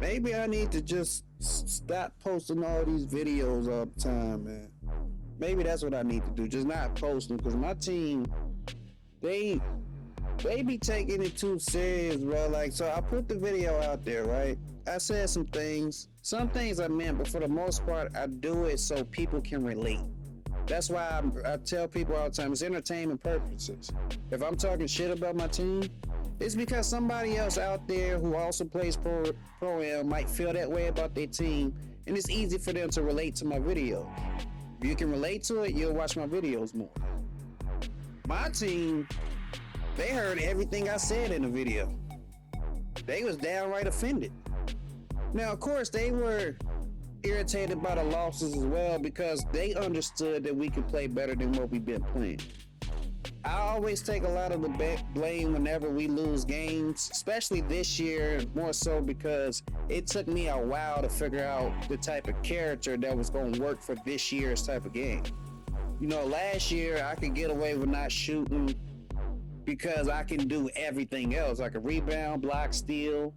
maybe I need to just stop posting all these videos all the time, man. Maybe that's what I need to do. Just not post them, because my team, they be taking it too serious, bro. Like, so I put the video out there, right? I said some things. Some things I meant, but for the most part, I do it so people can relate. That's why I tell people all the time, it's entertainment purposes. If I'm talking shit about my team, it's because somebody else out there who also plays Pro-Am might feel that way about their team, and it's easy for them to relate to my video. If you can relate to it, you'll watch my videos more. My team, they heard everything I said in the video. They was downright offended. Now, of course, they were irritated by the losses as well, because they understood that we could play better than what we've been playing. I always take a lot of the blame whenever we lose games, especially this year, more so because it took me a while to figure out the type of character that was going to work for this year's type of game. You know, last year I could get away with not shooting because I can do everything else. I can rebound, block, steal,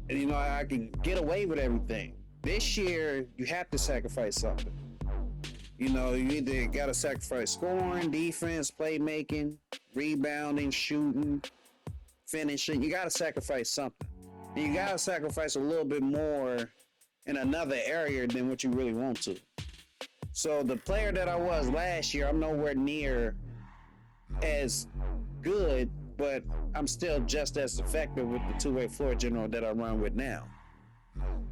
and you know, I can get away with everything. This year, you have to sacrifice something. You know, you either got to sacrifice scoring, defense, playmaking, rebounding, shooting, finishing. You got to sacrifice something. And you got to sacrifice a little bit more in another area than what you really want to. So the player that I was last year, I'm nowhere near as good, but I'm still just as effective with the two-way floor general that I run with now.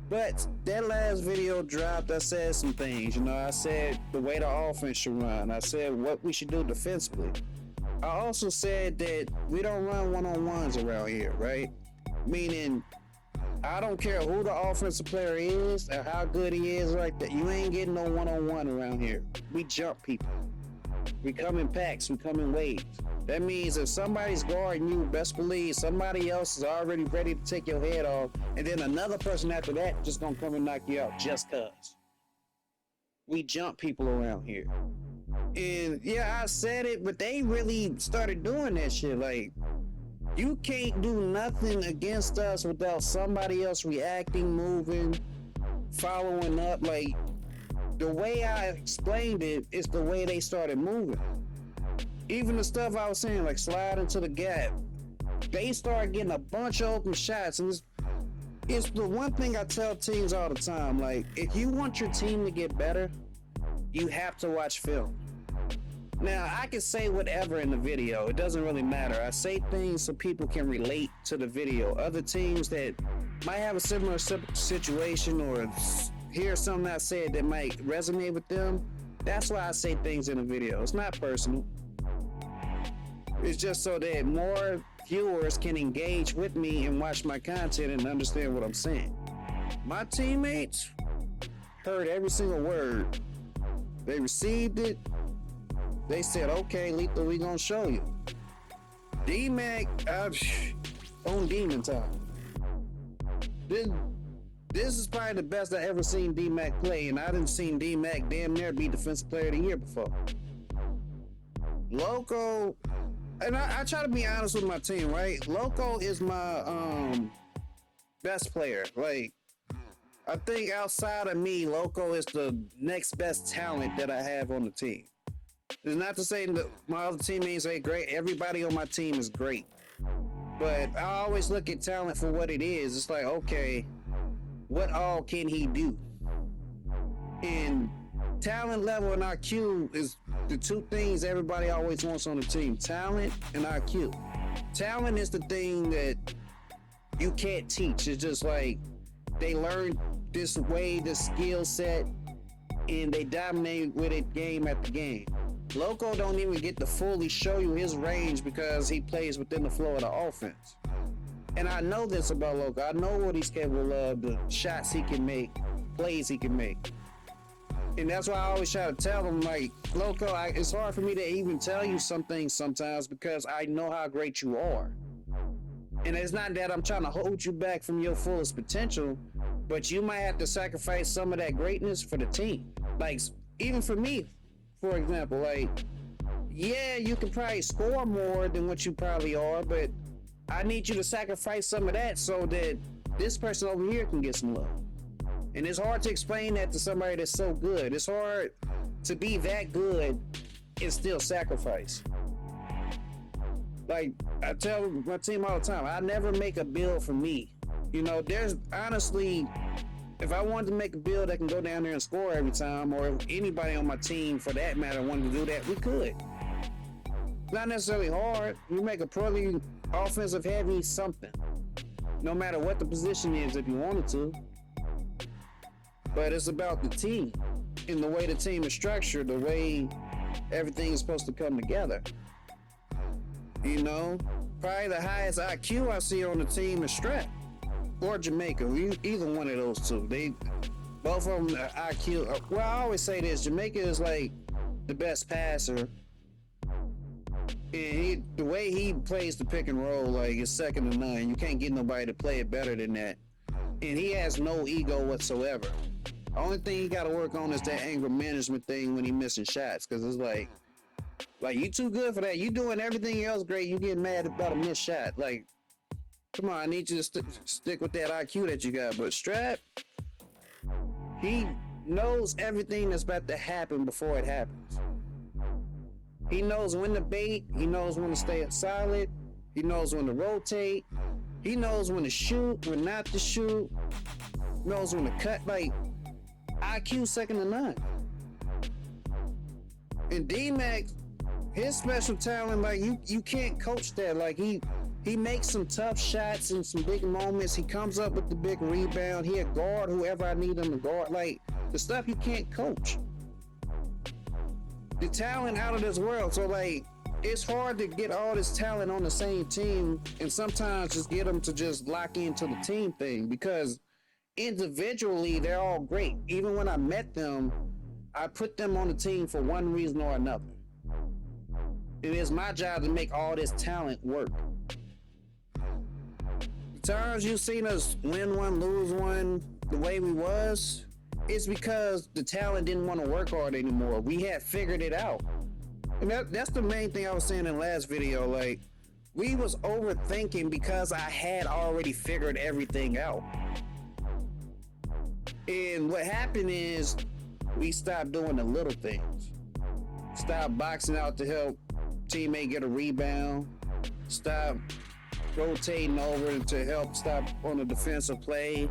But that last video dropped, I said some things. You know, I said the way the offense should run. I said what we should do defensively. I also said that we don't run one-on-ones around here, right? Meaning, I don't care who the offensive player is or how good he is like that. You ain't getting no one-on-one around here. We jump people. We come in packs. We come in waves. That means if somebody's guarding you, best believe somebody else is already ready to take your head off, and then another person after that just gonna come and knock you out just cause. We jump people around here. And yeah, I said it, but they really started doing that shit. Like, you can't do nothing against us without somebody else reacting, moving, following up. Like, the way I explained it is the way they started moving. Even the stuff I was saying, like slide into the gap, they start getting a bunch of open shots. And it's the one thing I tell teams all the time. Like, if you want your team to get better, you have to watch film. Now, I can say whatever in the video. It doesn't really matter. I say things so people can relate to the video. Other teams that might have a similar situation or hear something I said that might resonate with them, that's why I say things in the video. It's not personal. It's just so that more viewers can engage with me and watch my content and understand what I'm saying. My teammates heard every single word. They received it. They said, okay, Lethal, we gonna show you. D-Mac, on demon time. This is probably the best I ever seen D-Mac play, and I didn't seen D-Mac damn near be Defensive Player of the Year before. Loco, and I try to be honest with my team, right? Loco is my best player. Like, I think outside of me, Loco is the next best talent that I have on the team. It's not to say that my other teammates ain't great. Everybody on my team is great. But I always look at talent for what it is. It's like, okay, what all can he do? And talent level and IQ is the two things everybody always wants on the team. Talent and IQ. Talent is the thing that you can't teach. It's just like they learn this way, the skill set, and they dominate with it game after game. Loco don't even get to fully show you his range because he plays within the flow of the offense. And I know this about Loco. I know what he's capable of, the shots he can make, plays he can make. And that's why I always try to tell him, like, Loco, it's hard for me to even tell you some things sometimes because I know how great you are. And it's not that I'm trying to hold you back from your fullest potential, but you might have to sacrifice some of that greatness for the team. Like, even for me, for example, like, yeah, you can probably score more than what you probably are, but I need you to sacrifice some of that so that this person over here can get some love. And it's hard to explain that to somebody that's so good. It's hard to be that good and still sacrifice. Like, I tell my team all the time, I never make a build for me. You know, there's honestly, if I wanted to make a build that can go down there and score every time, or if anybody on my team for that matter wanted to do that, we could. It's not necessarily hard. You make a purely offensive heavy something, no matter what the position is if you wanted to. But it's about the team and the way the team is structured, the way everything is supposed to come together. You know, probably the highest IQ I see on the team is Strat or Jamaica. Either one of those two. They both of them IQ. Well, I always say this: Jamaica is like the best passer, and the way he plays the pick and roll, like, is second to none. You can't get nobody to play it better than that. And he has no ego whatsoever. The only thing he got to work on is that anger management thing when he missing shots, because it's like you too good for that. You doing everything else great. You getting mad about a missed shot. Like, come on, I need you to stick with that IQ that you got. But Strap, he knows everything that's about to happen before it happens. He knows when to bait. He knows when to stay solid. He knows when to rotate. He knows when to shoot, when not to shoot. He knows when to cut. Like, IQ second to none. And D-Max, his special talent, like, you can't coach that. Like, he makes some tough shots in some big moments. He comes up with the big rebound. He'll guard whoever I need him to guard. Like, the stuff you can't coach. The talent out of this world. So, like, it's hard to get all this talent on the same team and sometimes just get them to just lock into the team thing, because individually they're all great. Even when I met them, I put them on the team for one reason or another. It is my job to make all this talent work. The times you've seen us win one, lose one, the way we was, it's because the talent didn't want to work hard anymore. We had figured it out. And that's the main thing I was saying in the last video. Like, we was overthinking because I had already figured everything out. And what happened is we stopped doing the little things. Stop boxing out to help teammate get a rebound. Stop rotating over to help stop on the defensive play.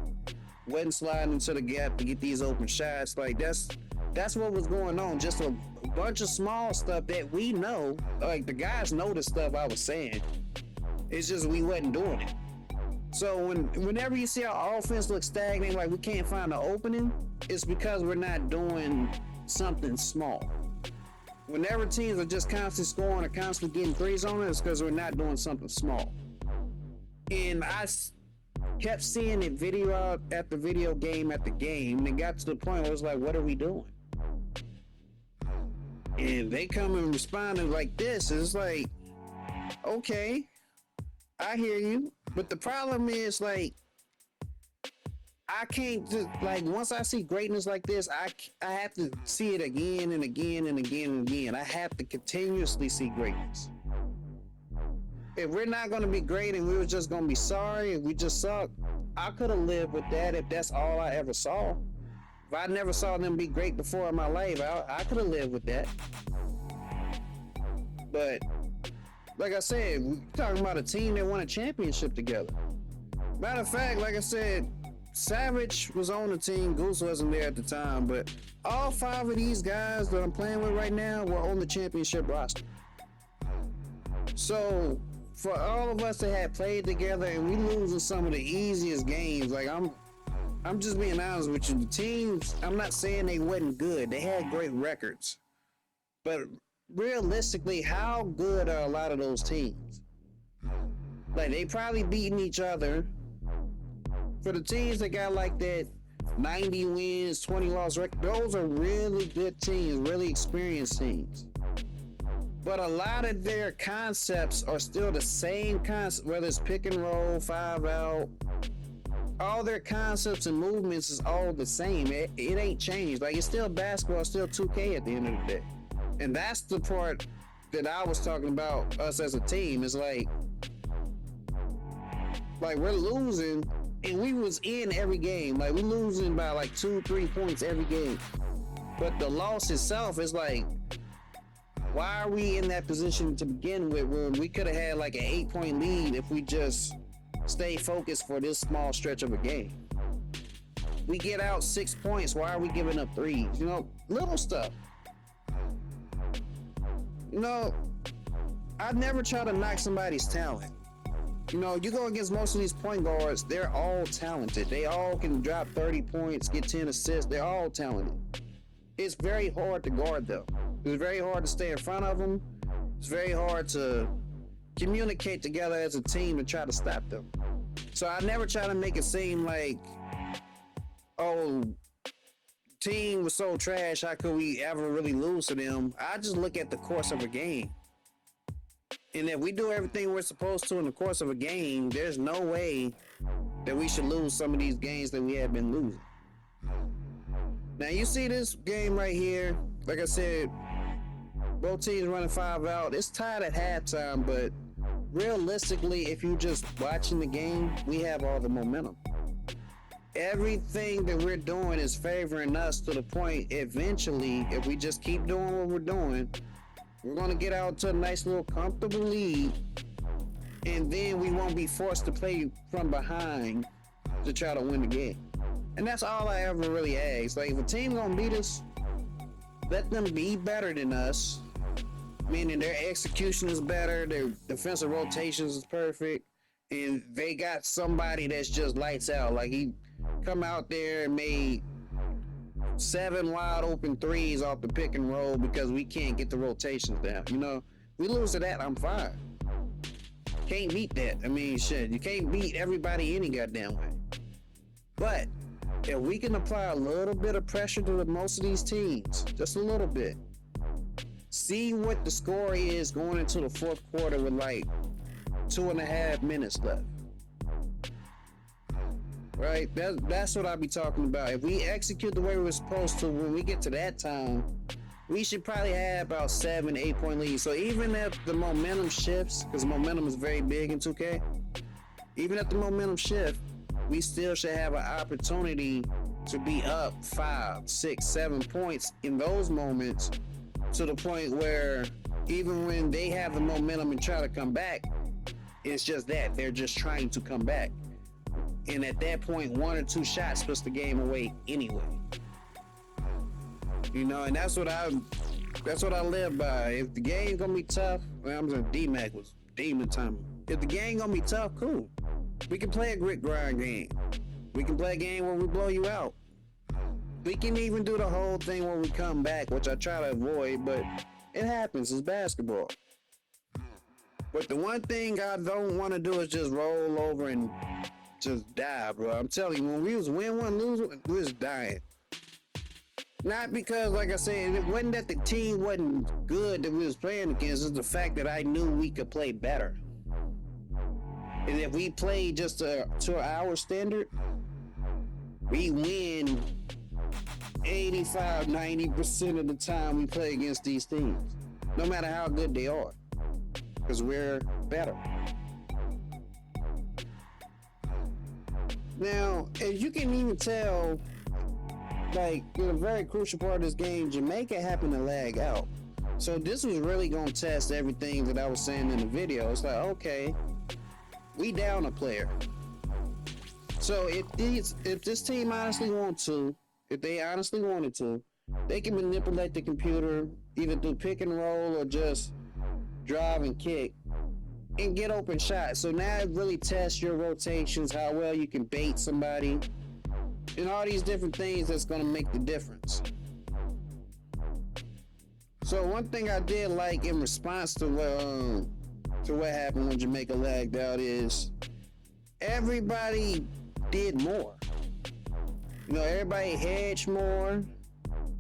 Wasn't sliding into the gap to get these open shots. Like, that's what was going on. Just a bunch of small stuff that we know. Like, the guys know the stuff I was saying. It's just we wasn't doing it. So whenever you see our offense look stagnant, like we can't find an opening, it's because we're not doing something small. Whenever teams are just constantly scoring or constantly getting threes on it, it's because we're not doing something small. And I kept seeing it video after video, game after game, and it got to the point where it was like, what are we doing? And they come and responding like this. It's like, okay, I hear you. But the problem is, like, I can't just, like, once I see greatness like this, I have to see it again and again and again and again. I have to continuously see greatness. If we're not going to be great and we were just going to be sorry and we just suck, I could have lived with that if that's all I ever saw. If I never saw them be great before in my life, I could have lived with that. But like I said, we're talking about a team that won a championship together. Matter of fact, like I said, Savage was on the team. Goose wasn't there at the time, but all 5 of these guys that I'm playing with right now were on the championship roster. So for all of us that had played together and we losing some of the easiest games, like, I'm just being honest with you. The teams, I'm not saying they wasn't good. They had great records. But realistically, how good are a lot of those teams? Like, they probably beating each other. For the teams that got like that 90 wins, 20 loss record, those are really good teams, really experienced teams. But a lot of their concepts are still the same concept, whether it's pick and roll, 5 out. All their concepts and movements is all the same. It ain't changed. Like, it's still basketball, it's still 2K at the end of the day. And that's the part that I was talking about us as a team. Is like we're losing And we was in every game. Like, we losing by like 2-3 points every game. But the loss itself is like, why are we in that position to begin with when we could have had like an 8-point lead if we just stay focused for this small stretch of a game? We get out 6 points. Why are we giving up 3s? You know, little stuff. You know, I never try to knock somebody's talent. You know, you go against most of these point guards, they're all talented. They all can drop 30 points, get 10 assists. They're all talented. It's very hard to guard them. It's very hard to stay in front of them. It's very hard to communicate together as a team and try to stop them. So I never try to make it seem like, oh, team was so trash, how could we ever really lose to them? I just look at the course of a game. And if we do everything we're supposed to in the course of a game, there's no way that we should lose some of these games that we have been losing. Now, you see this game right here, like I said, both teams running 5 out. It's tied at halftime, but realistically, if you're just watching the game, we have all the momentum. Everything that we're doing is favoring us to the point, eventually, if we just keep doing what we're doing, we're going to get out to a nice little comfortable lead, and then we won't be forced to play from behind to try to win the game. And that's all I ever really ask. Like, if a team going to beat us, let them be better than us, meaning their execution is better, their defensive rotations is perfect, and they got somebody that's just lights out. Like, he come out there and made 7 wide open 3s off the pick and roll because we can't get the rotations down. You know, we lose to that, I'm fine. Can't beat that. I mean, shit, you can't beat everybody any goddamn way. But if we can apply a little bit of pressure to most of these teams, just a little bit, see what the score is going into the fourth quarter with like 2.5 minutes left. Right? That's what I be talking about. If we execute the way we're supposed to, when we get to that time, we should probably have about 7-8 point leads. So even if the momentum shifts, because momentum is very big in 2K, even if the momentum shifts, we still should have an opportunity to be up 5, 6, 7 points in those moments, to the point where even when they have the momentum and try to come back, it's just that they're just trying to come back. And at that point, 1 or 2 shots puts the game away anyway. You know, and that's what I live by. If the game gonna be tough, well, I'm saying D-Mac was demon time. If the game gonna be tough, cool. We can play a grit grind game. We can play a game where we blow you out. We can even do the whole thing where we come back, which I try to avoid, but it happens. It's basketball. But the one thing I don't want to do is just roll over and just die, bro. I'm telling you, when we was win one, lose one, we was dying. Not because, like I said, it wasn't that the team wasn't good that we was playing against. It's the fact that I knew we could play better. And if we played just to our standard, we win 85-90% of the time we play against these teams, no matter how good they are, because we're better. Now, as you can even tell, like, in a very crucial part of this game, Jamaica happened to lag out. So this was really going to test everything that I was saying in the video. It's like, okay, we down a player. So if this team honestly wants to, if they honestly wanted to, they can manipulate the computer either through pick and roll or just drive and kick and get open shots. So now it really tests your rotations, how well you can bait somebody, and all these different things that's going to make the difference. So one thing I did like in response to what happened when Jamaica lagged out is everybody did more. You know, everybody hedged more,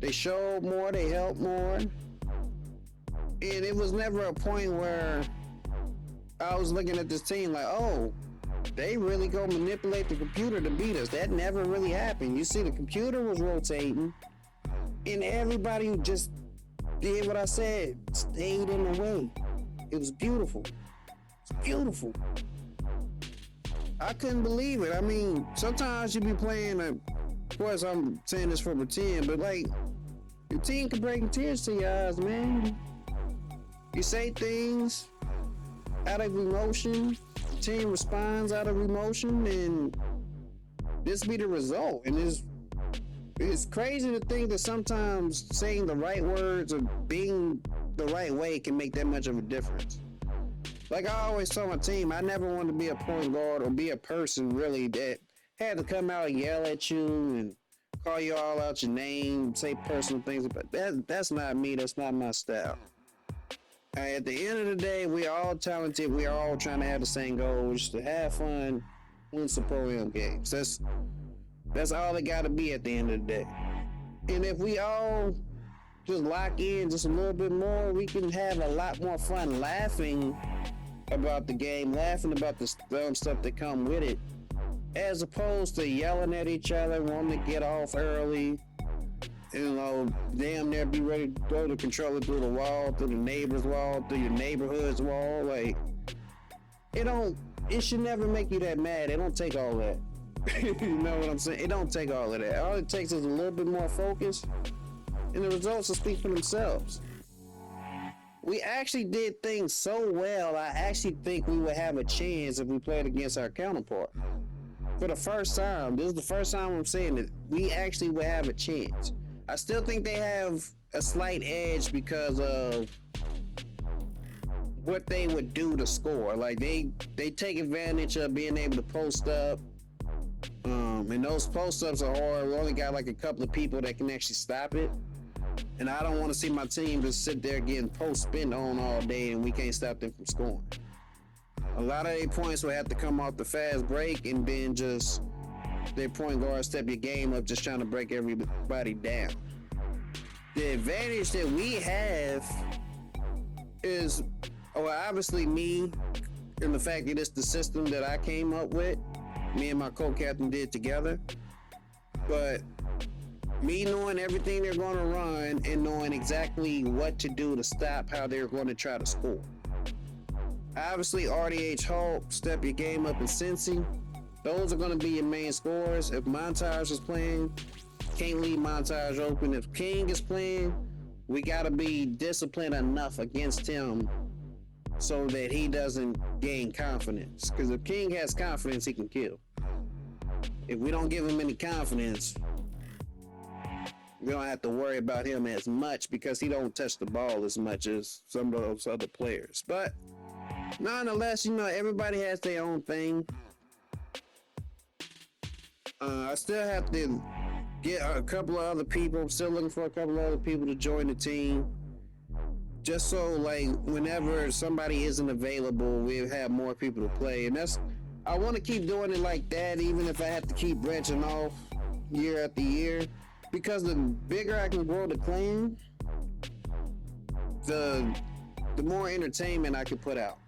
they showed more, they helped more, and it was never a point where I was looking at this team like, oh, they really gonna manipulate the computer to beat us. That never really happened. You see, the computer was rotating, and everybody who just did what I said stayed in the way. It was beautiful. It's beautiful. I couldn't believe it. I mean, sometimes you be playing, of course I'm saying this for pretend, but like, your team can bring tears to your eyes, man. You say things out of emotion, the team responds out of emotion, and this be the result. And it's crazy to think that sometimes saying the right words or being the right way can make that much of a difference. Like I always tell my team, I never wanted to be a point guard or be a person really that had to come out and yell at you and call you all out your name, say personal things. But that's not me. That's not my style. At the end of the day, we are all talented. We are all trying to have the same goal, which is to have fun, win some Proam games. That's all it got to be at the end of the day. And if we all just lock in just a little bit more, we can have a lot more fun laughing about the game, laughing about the dumb stuff that come with it, as opposed to yelling at each other, wanting to get off early, damn near be ready to throw the controller through the wall, through the neighbor's wall, through your neighborhood's wall. Like, it should never make you that mad. It don't take all that. You know what I'm saying? It don't take all of that. All it takes is a little bit more focus, and the results will speak for themselves. We actually did things so well, I actually think we would have a chance if we played against our counterpart. For the first time, this is the first time I'm saying that we actually would have a chance. I still think they have a slight edge because of what they would do to score. Like they take advantage of being able to post up. And those post-ups are hard. We only got like a couple of people that can actually stop it. And I don't want to see my team just sit there getting post-spin on all day and we can't stop them from scoring. A lot of their points will have to come off the fast break and then just their point guard step your game up, just trying to break everybody down. The advantage that we have is, obviously me, and the fact that it's the system that I came up with. Me and my co-captain did together. But me knowing everything they're going to run and knowing exactly what to do to stop how they're going to try to score. Obviously, RDH Hulk, step your game up, and Cincy. Those are going to be your main scorers. If Montage is playing, can't leave Montage open. If King is playing, we got to be disciplined enough against him so that he doesn't gain confidence. Because if King has confidence, he can kill. If we don't give him any confidence, we don't have to worry about him as much because he don't touch the ball as much as some of those other players. But nonetheless, everybody has their own thing. I still have to get a couple of other people. I'm still looking for a couple of other people to join the team. Just so, like, whenever somebody isn't available, we'll have more people to play. And I want to keep doing it like that, even if I have to keep branching off year after year. Because the bigger I can grow the clan, the more entertainment I can put out.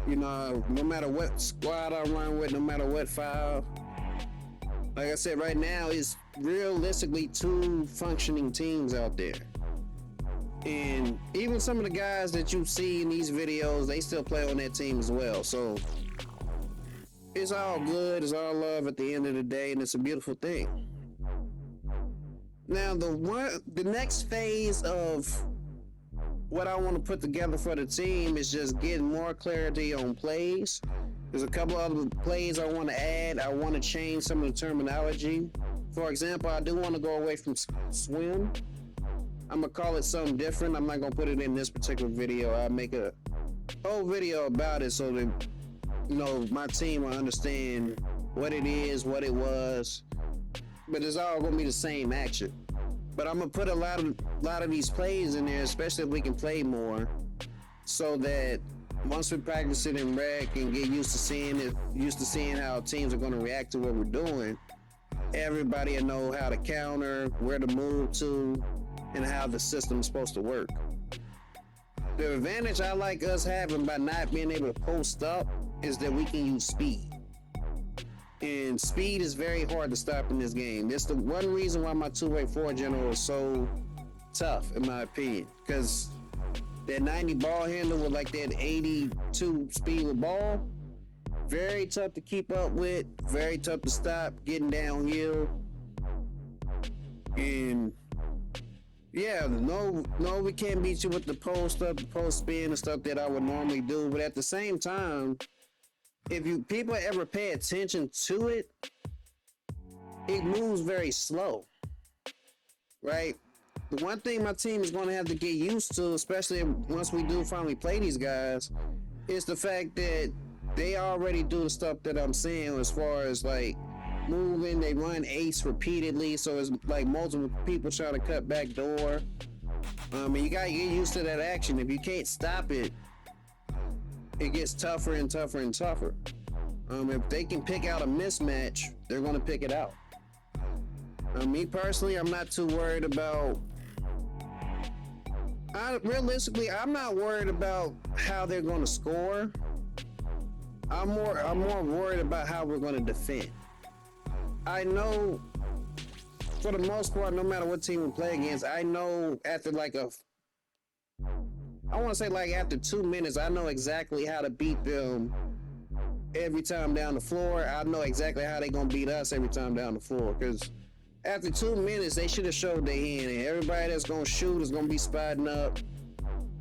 No matter what squad I run with, no matter what file. Like I said, right now, it's realistically 2 functioning teams out there. And even some of the guys that you see in these videos, they still play on that team as well. So it's all good. It's all love at the end of the day, and it's a beautiful thing. Now, the next phase of what I want to put together for the team is just getting more clarity on plays. There's a couple other plays I want to add. I want to change some of the terminology. For example, I do want to go away from swim. I'm going to call it something different. I'm not going to put it in this particular video. I'll make a whole video about it so that, my team will understand what it is, what it was. But it's all going to be the same action. But I'm going to put a lot of these plays in there, especially if we can play more, so that once we practice it in rec and get used to seeing how teams are going to react to what we're doing, everybody will know how to counter, where to move to, and how the system is supposed to work. The advantage I like us having by not being able to post up is that we can use speed. And speed is very hard to stop in this game. That's the one reason why my two-way forward general is so tough, in my opinion. Because that 90 ball handle with like that 82 speed with ball, very tough to keep up with, very tough to stop, getting downhill. And yeah, no, we can't beat you with the post up, the post spin, and stuff that I would normally do. But at the same time, if people ever pay attention to it, it moves very slow, right? The one thing my team is going to have to get used to, especially once we do finally play these guys, is the fact that they already do the stuff that I'm saying as far as like moving. They run ace repeatedly, so it's like multiple people trying to cut back door. And you gotta get used to that action. If you can't stop it, it gets tougher and tougher and tougher. If they can pick out a mismatch, they're gonna pick it out. Me personally, I'm not too worried about. Realistically, I'm not worried about how they're gonna score. I'm more worried about how we're gonna defend. I know, for the most part, no matter what team we play against, I know after after 2 minutes, I know exactly how to beat them every time down the floor. I know exactly how they're gonna beat us every time down the floor. Because after 2 minutes, they should have showed their hand, and everybody that's gonna shoot is gonna be spotting up.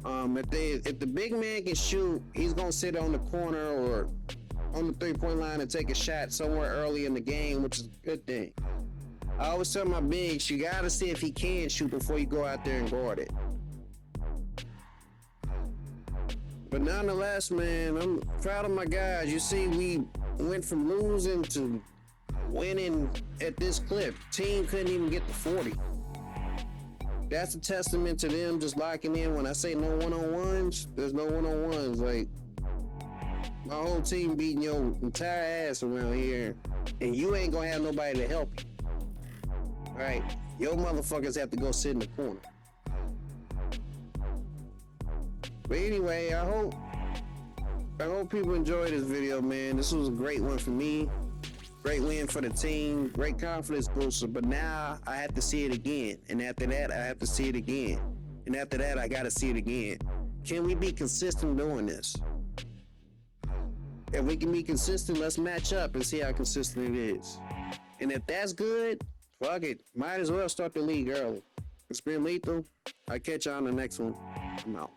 If the big man can shoot, he's gonna sit on the corner or on the 3-point line and take a shot somewhere early in the game, which is a good thing. I always tell my bigs, you gotta see if he can shoot before you go out there and guard it. But nonetheless, man, I'm proud of my guys. You see, we went from losing to winning at this clip. Team couldn't even get to 40. That's a testament to them just locking in. When I say no one-on-ones, there's no one-on-ones. Like, my whole team beating your entire ass around here, and you ain't gonna have nobody to help you. Right? Your motherfuckers have to go sit in the corner. But anyway, I hope people enjoyed this video, man. This was a great one for me. Great win for the team. Great confidence booster. But now I have to see it again. And after that, I have to see it again. And after that, I got to see it again. Can we be consistent doing this? If we can be consistent, let's match up and see how consistent it is. And if that's good, fuck it. Might as well start the league early. It's been Lethal. I'll catch y'all on the next one. I'm out.